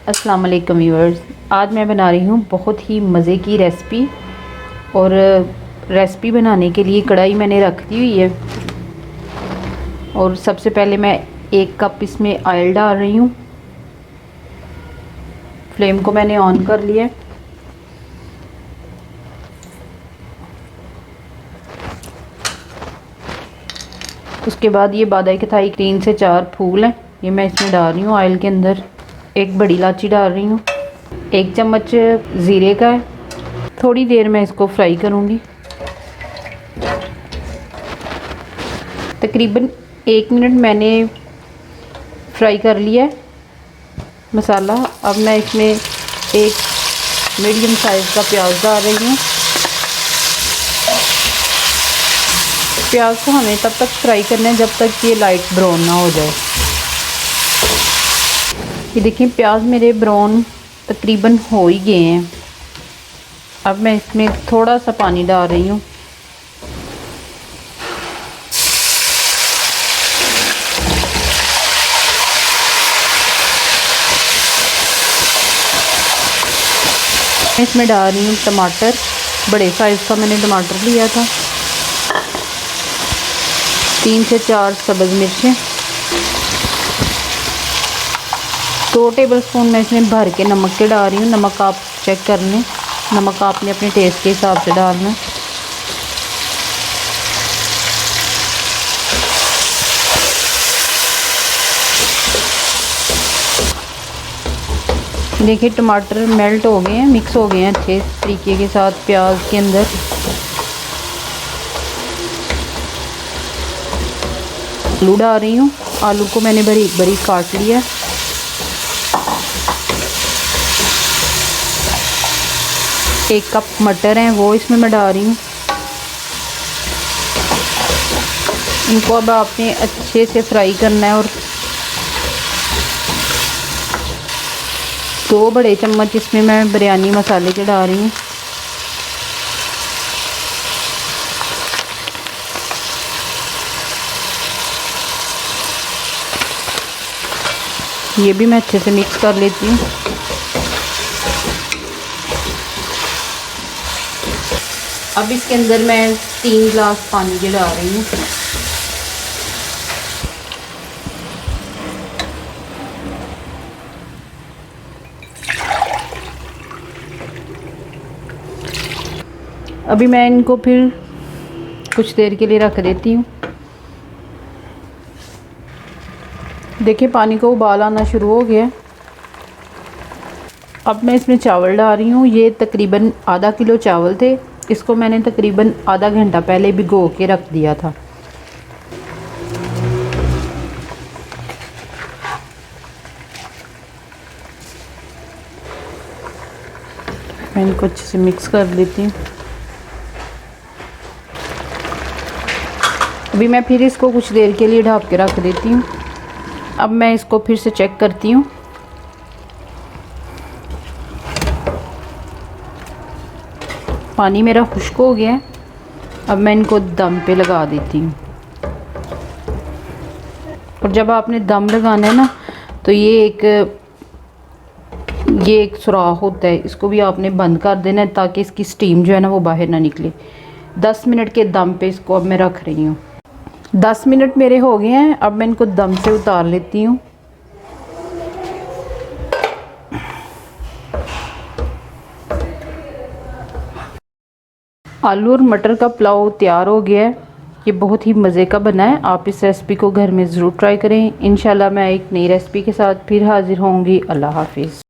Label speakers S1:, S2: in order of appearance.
S1: अस्सलाम वालेकुम व्यूअर्स। आज मैं बना रही हूँ बहुत ही मज़े की रेसिपी। और रेसिपी बनाने के लिए कढ़ाई मैंने रख दी हुई है और सबसे पहले मैं 1 कप इसमें ऑयल डाल रही हूँ। फ्लेम को मैंने ऑन कर लिया। उसके बाद ये बादाई कथाई 3 से 4 फूल हैं, ये मैं इसमें डाल रही हूँ ऑयल के अंदर। 1 बड़ी इलायची डाल रही हूँ। 1 चम्मच ज़ीरे का है। थोड़ी देर मैं इसको फ्राई करूँगी, तकरीबन 1 मिनट मैंने फ्राई कर लिया है मसाला। अब मैं इसमें 1 मीडियम साइज़ का प्याज डाल रही हूँ। प्याज को हमें तब तक फ्राई करना है जब तक ये लाइट ब्राउन ना हो जाए। ये देखिए प्याज मेरे ब्राउन तकरीबन हो ही गए हैं। अब मैं इसमें थोड़ा सा पानी डाल रही हूँ। इसमें डाल रही हूँ टमाटर। बड़े साइज़ का मैंने टमाटर लिया था। 3 से 4 सब्ज़ मिर्चें। 2 टेबलस्पून मैं इसमें भर के नमक के डाल रही हूँ। नमक आप चेक कर लें, नमक आपने अपने टेस्ट के हिसाब से डालना। देखिए टमाटर मेल्ट हो गए हैं, मिक्स हो गए हैं अच्छे तरीके के साथ प्याज के अंदर। आलू डाल रही हूँ। आलू को मैंने बारीक बारीक काट लिया। एक कप मटर हैं वो इसमें मैं डाल रही हूँ। इनको अब आपने अच्छे से फ्राई करना है। और 2 बड़े चम्मच इसमें मैं बिरयानी मसाले के डाल रही हूँ। ये भी मैं अच्छे से मिक्स कर लेती हूँ। अब इसके अंदर मैं 3 गिलास पानी के डाल रही हूँ। अभी मैं इनको फिर कुछ देर के लिए रख देती हूँ। देखिए पानी को उबाल आना शुरू हो गया। अब मैं इसमें चावल डाल रही हूँ। ये तकरीबन आधा किलो चावल थे। इसको मैंने तकरीबन आधा घंटा पहले भिगो के रख दिया था। मैं इनको अच्छे से मिक्स कर लेती हूँ। अभी मैं फिर इसको कुछ देर के लिए ढक के रख देती हूँ। अब मैं इसको फिर से चेक करती हूँ। पानी मेरा खुश्क हो गया है। अब मैं इनको दम पे लगा देती हूँ। और जब आपने दम लगाना है ना, तो ये एक सुराख होता है, इसको भी आपने बंद कर देना है ताकि इसकी स्टीम जो है ना वो बाहर ना निकले। 10 मिनट के दम पे इसको अब मैं रख रही हूँ। 10 मिनट मेरे हो गए हैं। अब मैं इनको दम से उतार लेती हूँ। आलू और मटर का पुलाव तैयार हो गया है। ये बहुत ही मज़े का बना है। आप इस रेसिपी को घर में ज़रूर ट्राई करें। इंशाल्लाह मैं एक नई रेसिपी के साथ फिर हाज़िर होंगी। अल्लाह हाफिज़।